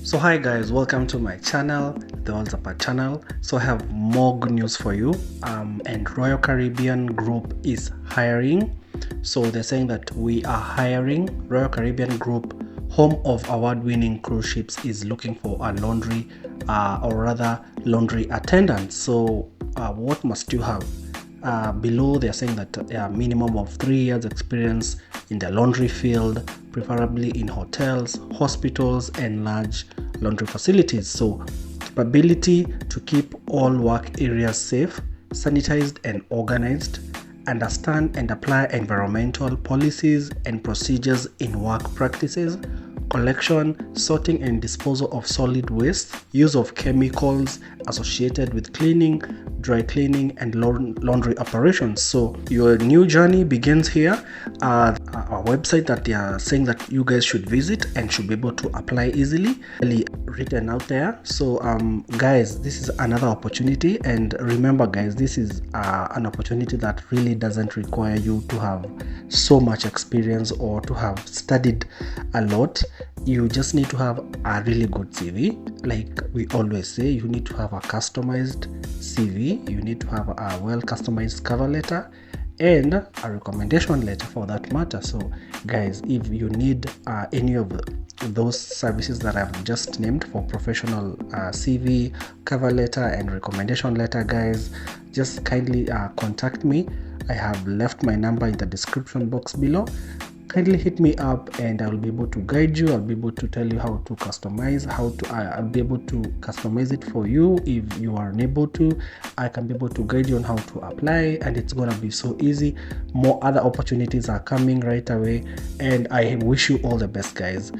So hi guys, welcome to my channel, the World's Apart channel. So I have more good news for you. And Royal Caribbean Group is hiring. So they're saying that we are hiring. Royal Caribbean Group, home of award-winning cruise ships, is looking for a laundry laundry attendant. So what must you have? Below they're saying that a minimum of 3 years experience in the laundry field, preferably in hotels, hospitals and large laundry facilities. So capability to keep all work areas safe, sanitized and organized, understand and apply environmental policies and procedures in work practices, collection, sorting and disposal of solid waste, use of chemicals associated with cleaning, dry cleaning and laundry operations. So your new journey begins here. A website that they are saying that you guys should visit and should be able to apply easily, really written out there. So guys, this is another opportunity, and remember guys, this is an opportunity that really doesn't require you to have so much experience or to have studied a lot. You just need to have a really good CV. Like we always say, you need to have a customized CV, you need to have a well customized cover letter and a recommendation letter for that matter. So guys, if you need any of those services that I've just named for professional CV, cover letter and recommendation letter, guys, just kindly contact me. I have left my number in the description box below. Kindly hit me up and I'll be able to guide you. I'll be able to tell you how to customize, I'll be able to customize it for you. If you are unable to, I can be able to guide you on how to apply, and it's gonna be so easy. More other opportunities are coming right away, and I wish you all the best guys.